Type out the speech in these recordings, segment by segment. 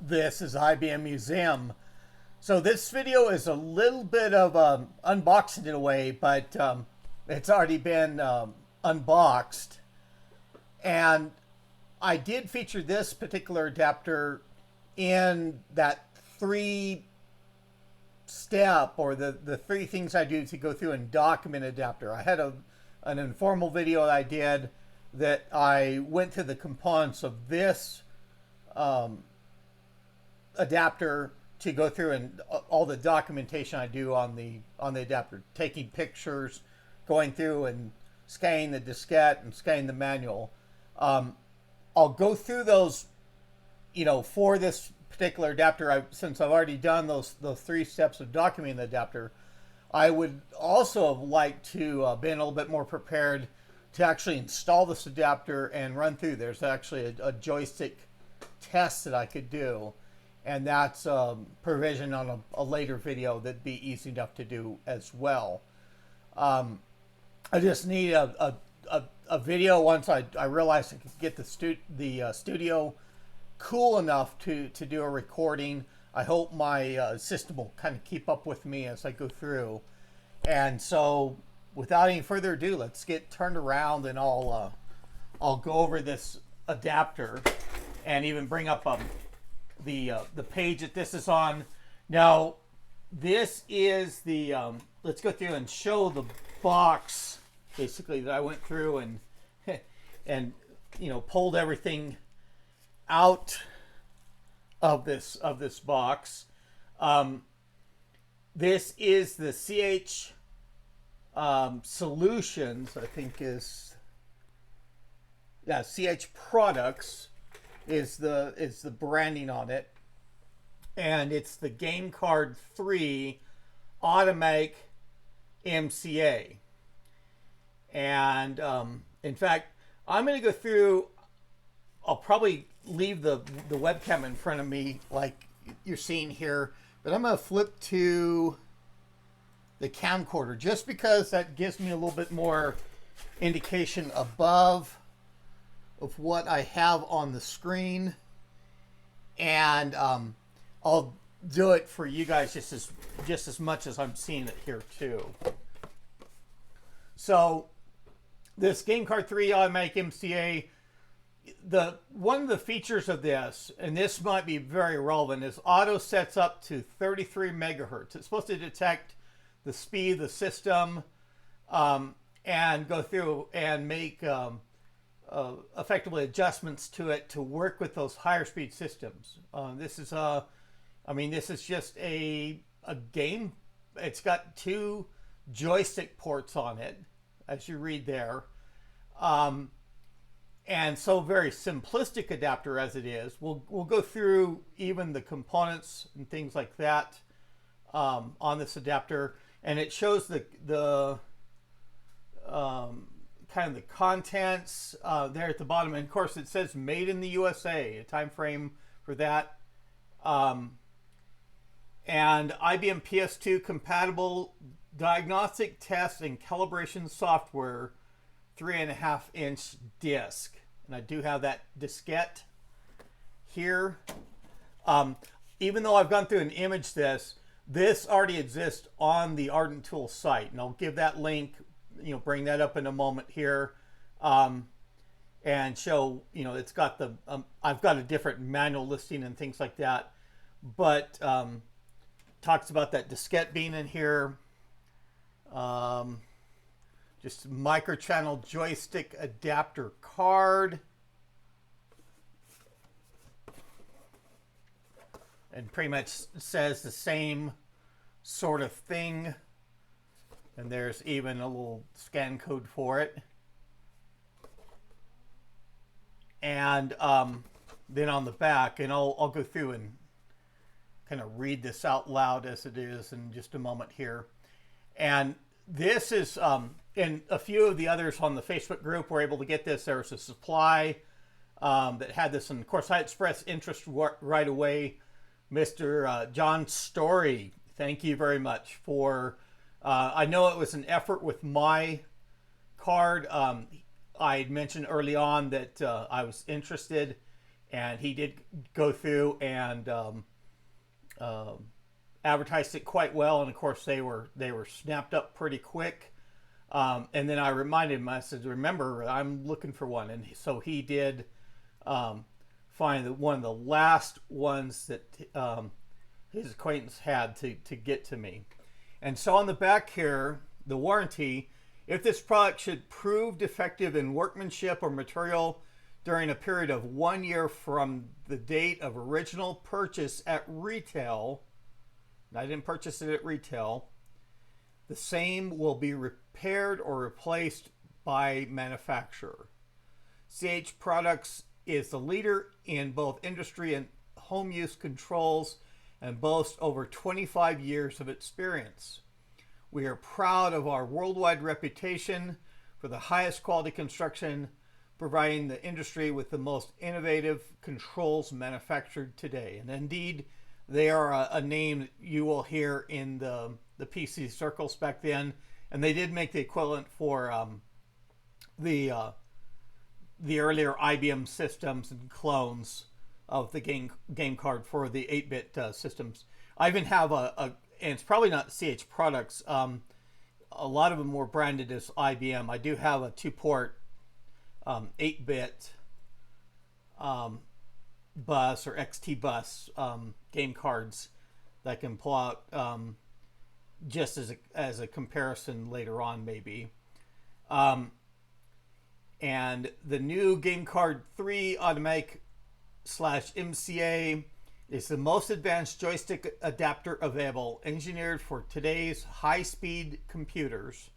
This is IBM Museum. So this video is a little bit of unboxing in a way, but it's already been unboxed. And I did feature this particular adapter in that three-step, or the three things I do to go through and document adapter. I had an informal video that I did that I went through the components of this adapter to go through and all the documentation I do on the adapter, taking pictures, going through and scanning the diskette and scanning the manual. I'll go through those, for this particular adapter. Since I've already done those three steps of documenting the adapter, I would also have liked to been a little bit more prepared to actually install this adapter and run through. There's actually a joystick test that I could do, and that's provision on a later video that'd be easy enough to do as well. I just need a video once I realized I could get the studio cool enough to do a recording. I hope my system will kind of keep up with me as I go through. And so without any further ado, let's get turned around and I'll go over this adapter and even bring up the page that this is on. Now, this is the let's go through and show the box basically that I went through and pulled everything out of this box. This is the CH Solutions, I think CH Products is the branding on it, and it's the GameCard 3 automatic MCA. And in fact, I'm going to go through. I'll probably leave the webcam in front of me like you're seeing here, but I'm going to flip to the camcorder just because that gives me a little bit more indication above of what I have on the screen, and I'll do it for you guys just as much as I'm seeing it here too. So this GameCard 3 automatic MCA, one of the features of this, and this might be very relevant, is auto sets up to 33 megahertz. It's supposed to detect the speed of the system and go through and make effectively adjustments to it to work with those higher speed systems. This is just a game. It's got two joystick ports on it, as you read there. And so very simplistic adapter as it is. We'll go through even the components and things like that on this adapter, and it shows the kind of the contents there at the bottom, and of course it says made in the USA, a time frame for that, and IBM PS2 compatible diagnostic test and calibration software, 3.5-inch disc. And I do have that diskette here. Even though I've gone through and imaged this already exists on the Ardent Tools site, and I'll give that link, bring that up in a moment here, and show, it's got I've got a different manual listing and things like that, but talks about that diskette being in here. Just Microchannel joystick adapter card, and pretty much says the same sort of thing, and there's even a little scan code for it. And then on the back, and I'll go through and kind of read this out loud as it is in just a moment here. And this is and a few of the others on the Facebook group were able to get this. There was a supply that had this, and of course I expressed interest right away. Mr. John Story, thank you very much for, I know it was an effort with my card. I had mentioned early on that I was interested, and he did go through and advertised it quite well. And of course, they were snapped up pretty quick. And then I reminded him, I said, remember, I'm looking for one. And so he did find one of the last ones that his acquaintance had to get to me. And so on the back here, the warranty, if this product should prove defective in workmanship or material during a period of 1 year from the date of original purchase at retail, and I didn't purchase it at retail, the same will be repaired or replaced by manufacturer. CH Products is the leader in both industry and home use controls and boasts over 25 years of experience. We are proud of our worldwide reputation for the highest quality construction, providing the industry with the most innovative controls manufactured today. And indeed, they are a name you will hear in the PC circles back then, and they did make the equivalent for the earlier IBM systems and clones of the GameCard for the 8-bit systems. I even have and it's probably not CH Products. A lot of them were branded as IBM. I do have a 2-port 8-bit bus or XT bus game cards that I can pull out just as a comparison later on, maybe. And the new GameCard 3 Automatic /MCA is the most advanced joystick adapter available, engineered for today's high-speed computers.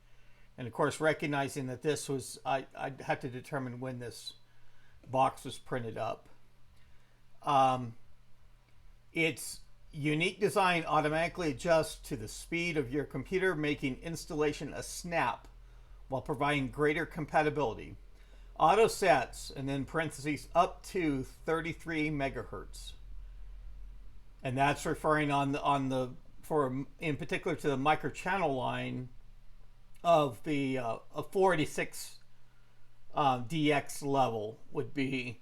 And of course, recognizing that this was, I'd have to determine when this box was printed up. Its unique design automatically adjusts to the speed of your computer, making installation a snap while providing greater compatibility. Auto sets, and then parentheses, up to 33 megahertz. And that's referring in particular to the microchannel line of the a 486 DX level would be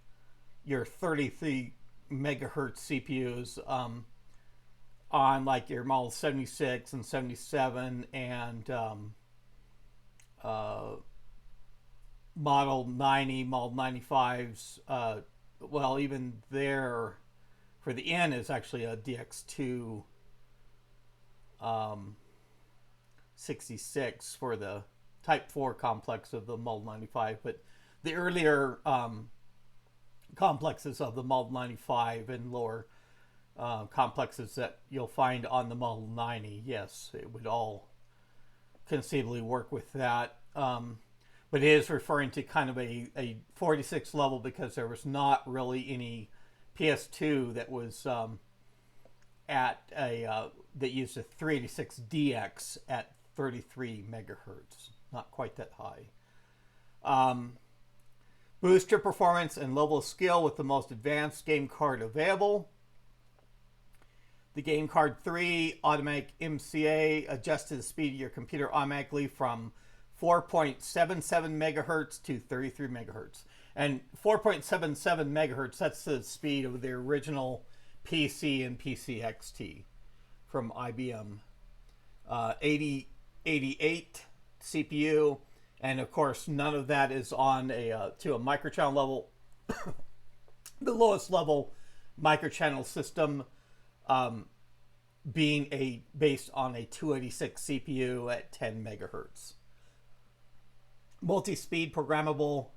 your 33 megahertz CPUs on like your model 76 and 77 and model 90, model 95s. Well, even there for the N is actually a DX2 66 for the Type 4 complex of the model 95, but the earlier complexes of the model 95 and lower complexes that you'll find on the model 90, yes, it would all conceivably work with that. But it is referring to kind of a 46 level because there was not really any PS2 that was at a that used a 386 DX at 33 megahertz. Not quite that high. Boost your performance and level of skill with the most advanced game card available. The GameCard 3 Automatic MCA adjusts to the speed of your computer automatically from 4.77 megahertz to 33 megahertz. And 4.77 megahertz, that's the speed of the original PC and PC XT from IBM. 8088 CPU, and of course none of that is on to a microchannel level. The lowest level microchannel system being based on a 286 CPU at 10 megahertz. Multi-speed programmable,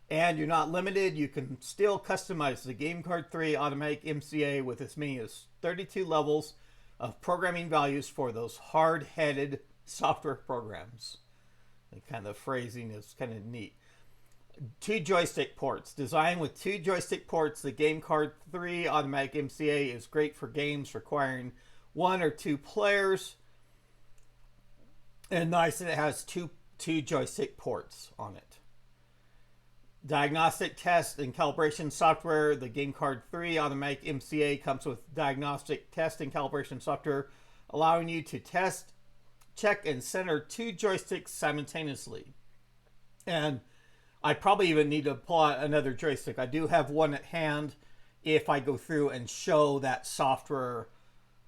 and you're not limited. You can still customize the GameCard 3 Automatic MCA with as many as 32 levels of programming values for those hard-headed software programs. And kind of the phrasing is kind of neat. 2 joystick ports. Designed with 2 joystick ports, the GameCard 3 Automatic MCA is great for games requiring 1 or 2 players. And nice that it has two joystick ports on it. Diagnostic test and calibration software. The GameCard 3 Automatic MCA comes with diagnostic test and calibration software, allowing you to test, check, and center 2 joysticks simultaneously. And I probably even need to pull out another joystick. I do have one at hand. if I go through and show that software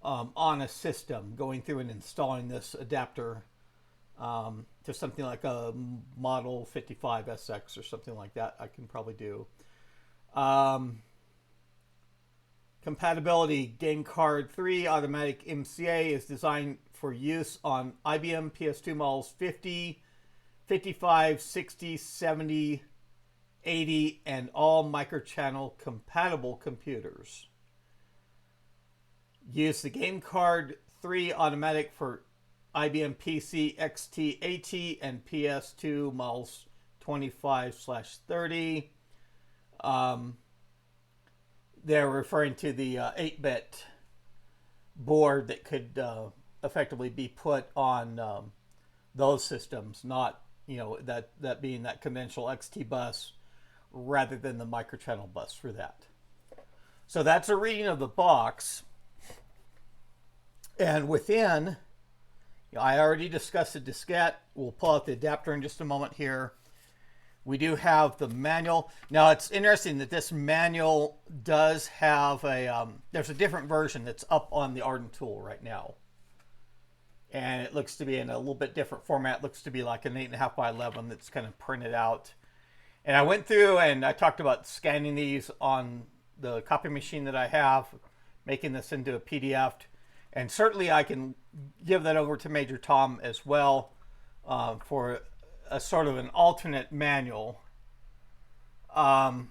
on a system, going through and installing this adapter to something like a Model 55 SX or something like that, I can probably do. Compatibility. GameCard 3 automatic MCA is designed for use on IBM PS2 models 50, 55, 60, 70, 80, and all microchannel compatible computers. Use the GameCard 3 automatic for IBM PC, XT, AT, and PS2 models 25/30. They're referring to the 8-bit board that could effectively be put on those systems, not, that being that conventional XT bus rather than the microchannel bus for that. So that's a reading of the box. And within, I already discussed the diskette. We'll pull out the adapter in just a moment here. We do have the manual. Now, it's interesting that this manual does have there's a different version that's up on the Arden tool right now. And it looks to be in a little bit different format. It looks to be like an 8.5 by 11 that's kind of printed out. And I went through and I talked about scanning these on the copy machine that I have, making this into a PDF. And certainly I can give that over to Major Tom as well for a sort of an alternate manual. Now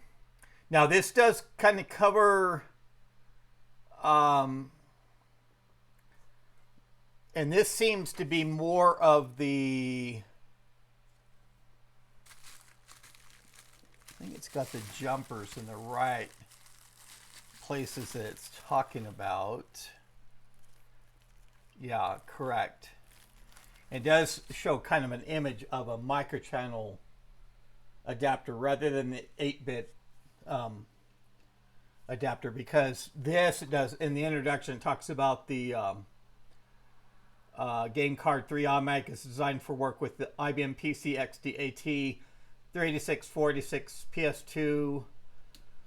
this does kind of cover, and this seems to be more of the, I think it's got the jumpers in the right places that it's talking about. Yeah, correct. It does show kind of an image of a microchannel adapter rather than the 8-bit adapter, because this does, in the introduction, talks about the GameCard 3 automatic is designed for work with the IBM PC, XT, AT, 386, 486, PS2,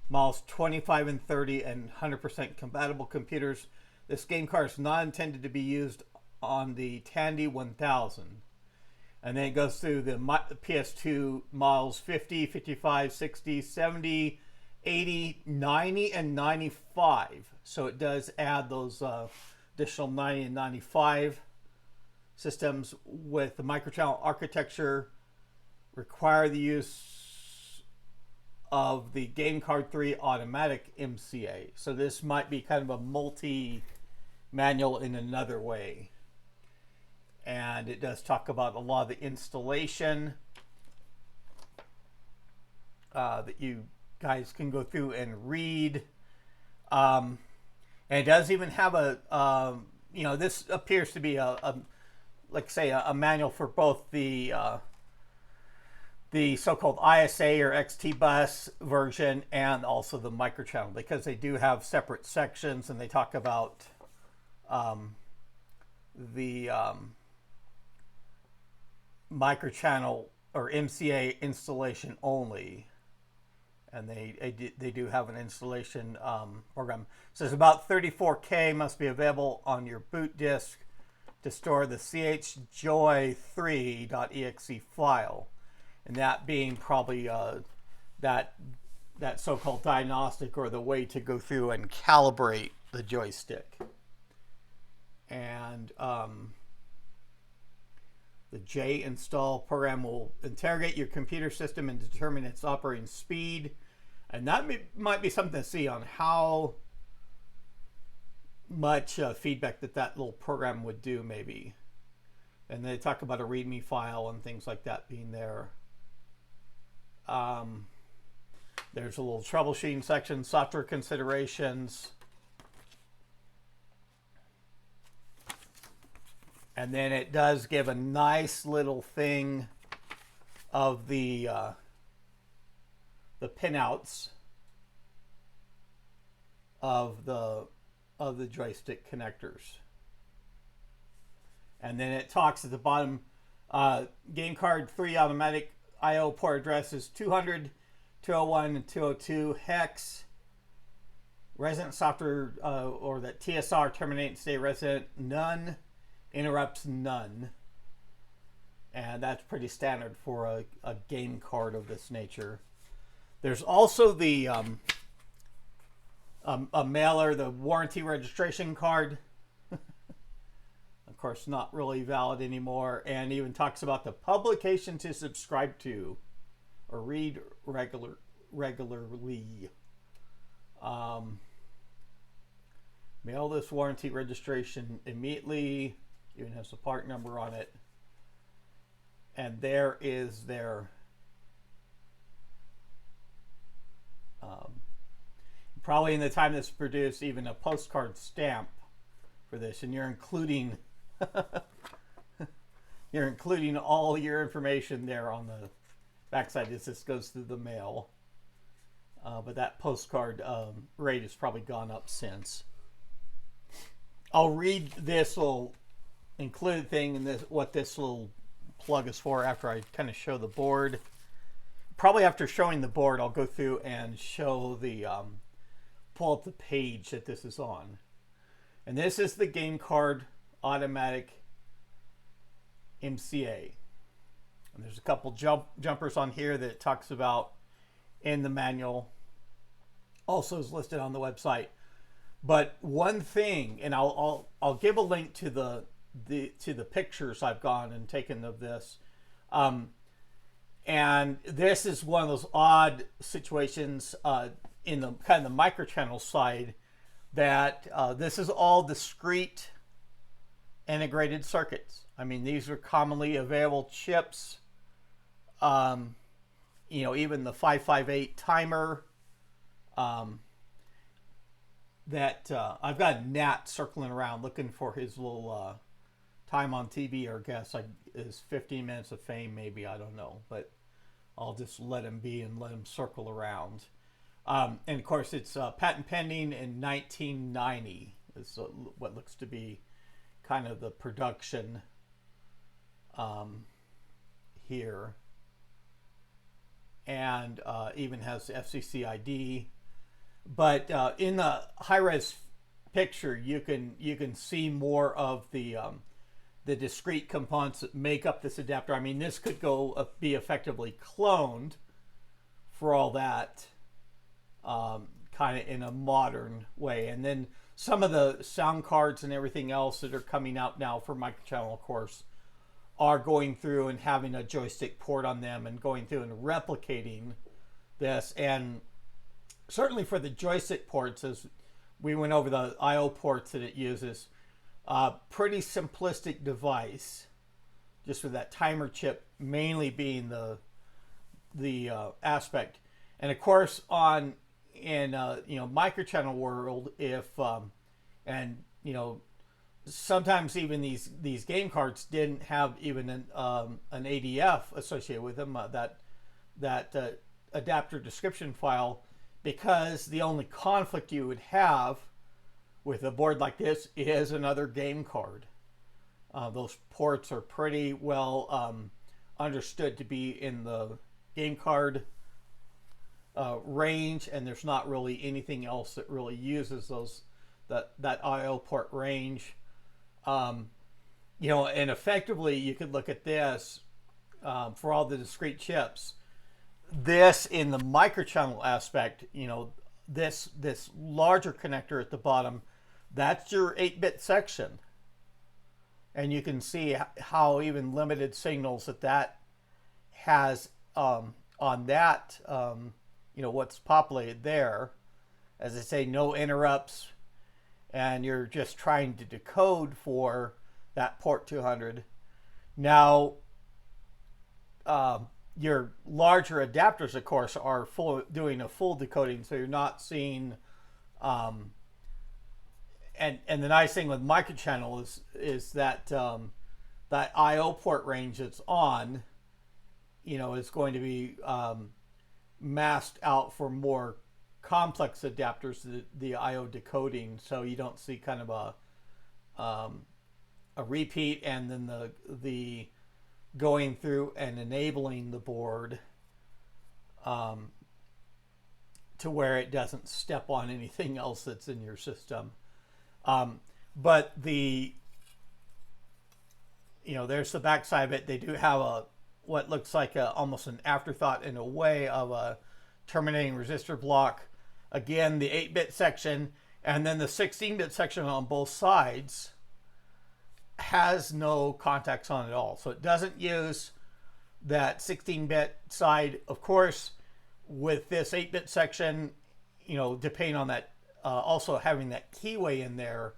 models 25 and 30, and 100% compatible computers. This game card is not intended to be used on the Tandy 1000. And then it goes through the PS2 models 50, 55, 60, 70, 80, 90, and 95. So it does add those additional 90 and 95 systems with the microchannel architecture, require the use of the GameCard 3 automatic MCA. So this might be kind of a multi-manual in another way. And it does talk about a lot of the installation that you guys can go through and read. And it does even have a, this appears to be like say a manual for both the so-called ISA or XT bus version and also the microchannel, because they do have separate sections and they talk about the microchannel or MCA installation only, and they do have an installation program. It says about 34K must be available on your boot disk to store the chjoy3.exe file, and that being probably that so-called diagnostic, or the way to go through and calibrate the joystick. And the J install program will interrogate your computer system and determine its operating speed. And that might be something to see on how much feedback that little program would do, maybe. And they talk about a README file and things like that being there. There's a little troubleshooting section, software considerations. And then it does give a nice little thing of the pinouts of the joystick connectors. And then it talks at the bottom, GameCard 3 automatic I/O port address is 200, 201, and 202 hex. resident software or that TSR terminate and stay resident, none, interrupts none. And that's pretty standard for a game card of this nature. There's also the a mailer, the warranty registration card. Of course, not really valid anymore, and even talks about the publication to subscribe to or read regularly. Mail this warranty registration immediately. Even has the part number on it. And there is their probably in the time this is produced, even a postcard stamp for this, and you're including you're including all your information there on the backside as this goes through the mail. But that postcard rate has probably gone up since. I'll read this little included thing and this, what this little plug is for, after I kind of show the board. Probably after showing the board, I'll go through and show the pull up the page that this is on. And this is the GameCard automatic MCA. And there's a couple jumpers on here that it talks about in the manual. Also is listed on the website. But one thing, and I'll give a link to the pictures I've gone and taken of this. And this is one of those odd situations in the kind of the microchannel side, that this is all discrete integrated circuits. I mean, these are commonly available chips. You know, even the 558 timer. That I've got Nat circling around looking for his little time on TV, or guess is 15 minutes of fame, maybe, I don't know, but I'll just let him be and let him circle around. And of course, it's patent pending in 1990 is what looks to be kind of the production here, and even has the FCC ID. But in the high-res picture, you can see more of the discrete components that make up this adapter. I mean, this could go be effectively cloned for all that, kind of in a modern way. And then some of the sound cards and everything else that are coming out now for Microchannel, of course, are going through and having a joystick port on them and going through and replicating this. And certainly for the joystick ports, as we went over the I/O ports that it uses, pretty simplistic device, just with that timer chip mainly being the aspect. And of course, in Microchannel world, if and you know, sometimes even these game cards didn't have even an ADF associated with them, that adapter description file, because the only conflict you would have with a board like this is another game card. Those ports are pretty well understood to be in the game card range, and there's not really anything else that really uses that I/O port range. You know, and effectively you could look at this for all the discrete chips. This in the microchannel aspect, you know, this larger connector at the bottom, that's your 8-bit section. And you can see how even limited signals that has on that, you know, what's populated there. As I say, no interrupts, and you're just trying to decode for that port 200. Now, your larger adapters, of course, are doing a full decoding, so you're not seeing. And the nice thing with Microchannel is that that I/O port range that's on, you know, is going to be masked out for more complex adapters, the I/O decoding, so you don't see kind of a repeat, and then the going through and enabling the board to where it doesn't step on anything else that's in your system. But the, there's the back side of it. They do have what looks like almost an afterthought in a way of a terminating resistor block. Again, the 8-bit section, and then the 16-bit section on both sides has no contacts on it at all. So it doesn't use that 16-bit side. Of course, with this 8-bit section, depending on that, also having that keyway in there,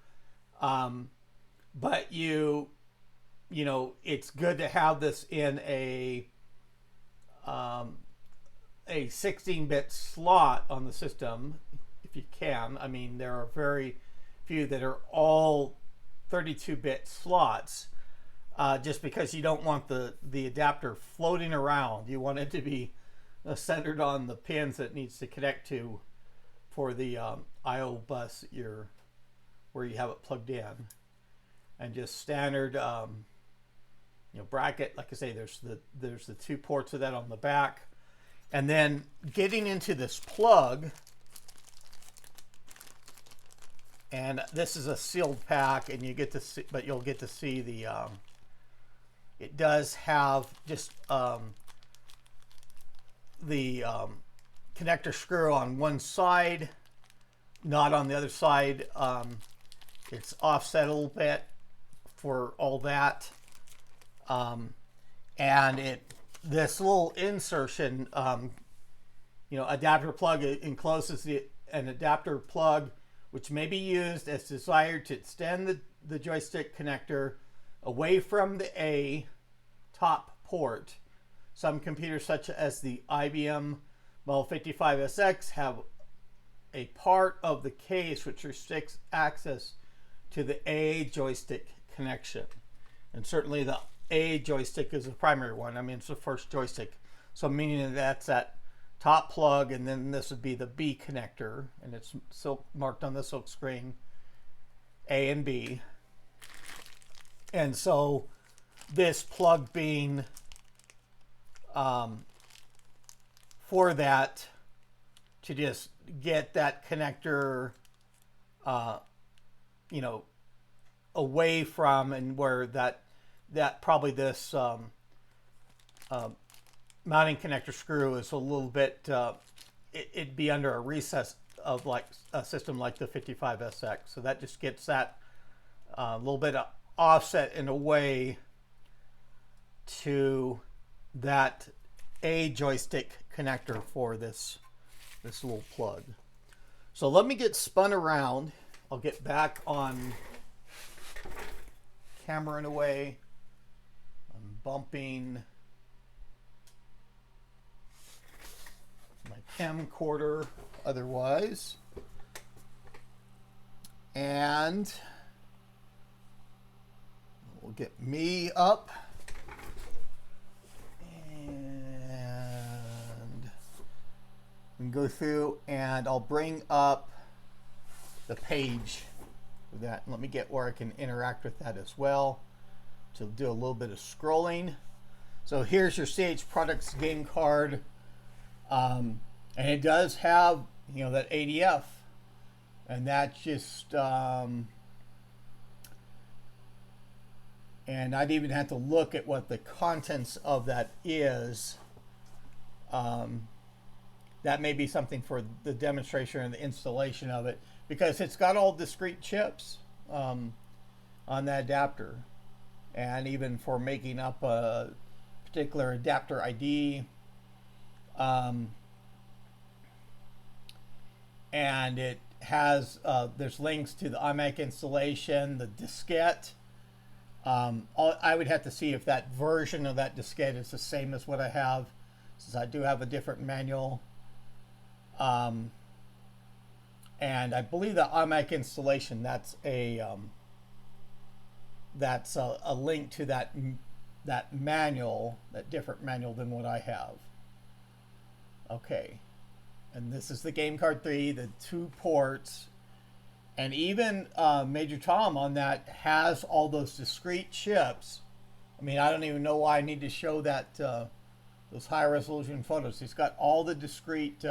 but it's good to have this in a 16-bit slot on the system if you can. I mean, there are very few that are all 32-bit slots, just because you don't want the adapter floating around. You want it to be centered on the pins that it needs to connect to for the I/O bus where you have it plugged in. And just standard bracket. Like I say, there's the 2 ports of that on the back. And then getting into this plug, and this is a sealed pack, and you get to see, but you'll get to see the it does have just the connector screw on one side, not on the other side. It's offset a little bit for all that, and this little insertion, adapter plug, encloses an adapter plug which may be used as desired to extend the joystick connector away from the A top port. Some computers, such as the IBM Model 55SX, have a part of the case which restricts access to the A joystick connection. And certainly the A joystick is the primary one. I mean, it's the first joystick. So meaning that's that top plug, and then this would be the B connector, and it's marked on the silk screen, A and B. And so this plug being for that, to just get that connector away from, and where that probably this mounting connector screw is a little bit, it'd be under a recess of like a system like the 55SX. So that just gets that little bit of offset in a way to that A joystick connector for this little plug. So let me get spun around. I'll get back on camera in a way. I'm bumping my camcorder otherwise. And we'll get me up. And we can go through, and I'll bring up the page for that. Let me get where I can interact with that as well to do a little bit of scrolling. So here's your CH Products game card, and it does have that ADF, and that's just and I'd even have to look at what the contents of that is. That may be something for the demonstration and the installation of it, because it's got all discrete chips on that adapter, and even for making up a particular adapter ID. And it has, there's links to the iMac installation, the diskette. I would have to see if that version of that diskette is the same as what I have, since I do have a different manual. And I believe the iMac installation, that's a link to that manual, that different manual than what I have. Okay, and this is the GameCard 3, the 2 ports, and even Major Tom on that has all those discrete chips. I mean, I don't even know why I need to show that those high resolution photos. He's got all the discrete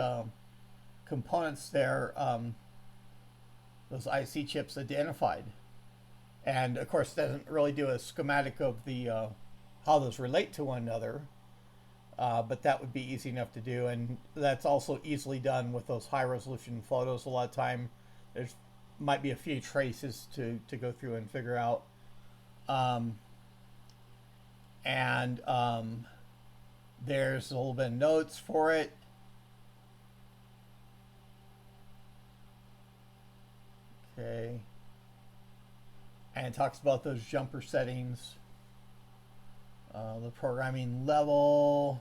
components there, those IC chips identified. And of course, it doesn't really do a schematic of the how those relate to one another, but that would be easy enough to do, and that's also easily done with those high resolution photos. A lot of time, there's might be a few traces to go through and figure out. There's a little bit of notes for it. Okay. And it talks about those jumper settings, the programming level.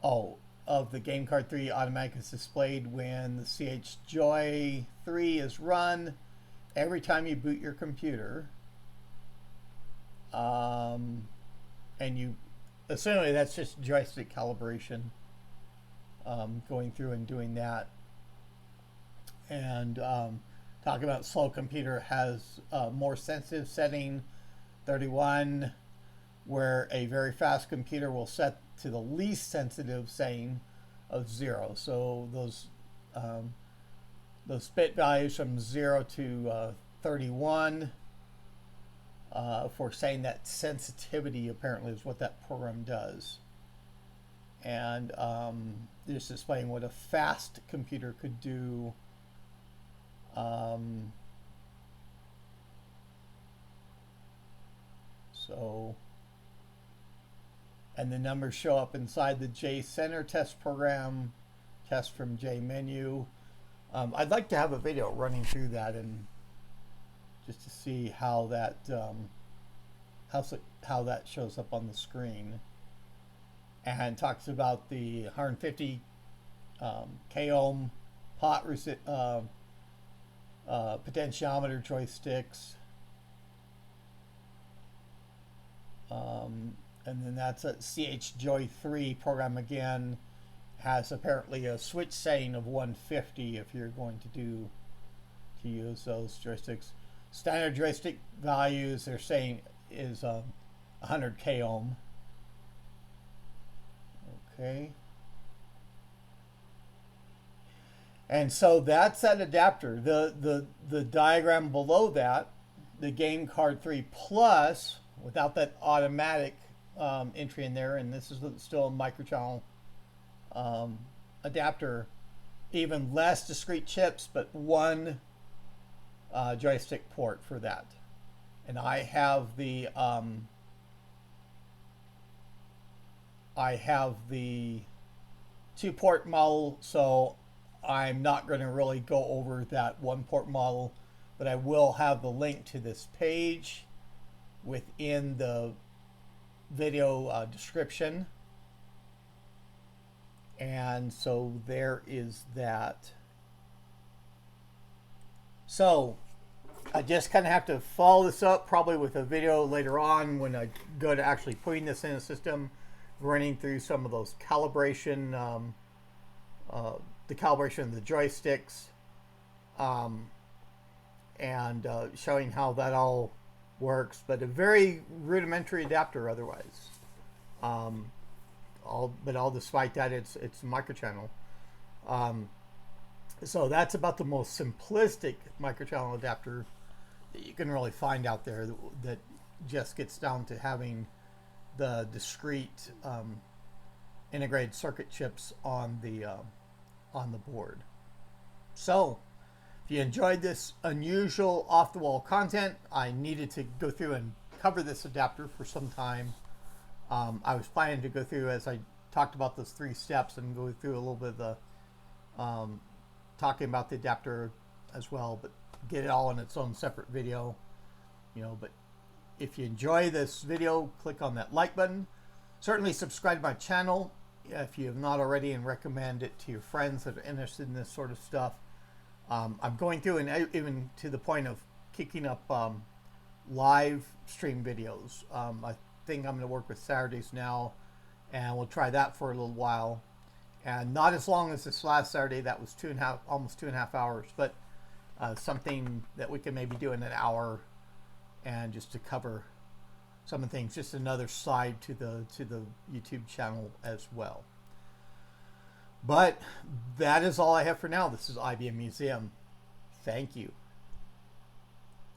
Oh, of the GameCard 3 automatic is displayed when the CH-Joy 3 is run every time you boot your computer. And you, essentially that's just joystick calibration, going through and doing that. And talking about slow computer has a more sensitive setting, 31, where a very fast computer will set to the least sensitive setting of 0. So those bit values from 0 to 31 for saying that sensitivity apparently is what that program does. And just displaying what a fast computer could do. And the numbers show up inside the J Center test program, test from J menu. I'd like to have a video running through that and just to see how that how that shows up on the screen. And talks about the 150 k ohm pot potentiometer joysticks. And then that's a CH-Joy 3 program again. Has apparently a switch setting of 150 if you're going to use those joysticks. Standard joystick values they're saying is 100 k ohm. Okay. And so that's that adapter. The diagram below that, the GameCard 3 Plus, without that automatic entry in there, and this is still a microchannel adapter, even less discrete chips, but one joystick port for that. And I have the 2-port model, so I'm not going to really go over that 1-port model, but I will have the link to this page within the video description. And so there is that. So I just kind of have to follow this up probably with a video later on when I go to actually putting this in a system, running through some of those calibration, the calibration of the joysticks, and showing how that all works, but a very rudimentary adapter otherwise. All despite that, it's microchannel. So that's about the most simplistic microchannel adapter that you can really find out there, that just gets down to having the discrete integrated circuit chips on the board. So if you enjoyed this unusual off-the-wall content, I needed to go through and cover this adapter for some time. I was planning to go through, as I talked about those 3 steps, and go through a little bit of the talking about the adapter as well, but get it all in its own separate video. But if you enjoy this video, click on that like button. Certainly subscribe to my channel if you have not already, and recommend it to your friends that are interested in this sort of stuff. I'm going through, and even to the point of kicking up live stream videos. I think I'm going to work with Saturdays now, and we'll try that for a little while. And not as long as this last Saturday, that was almost 2.5 hours, but something that we can maybe do in an hour, and just to cover some of the things, just another side to the YouTube channel as well. But that is all I have for now. This is IBM Museum. Thank you.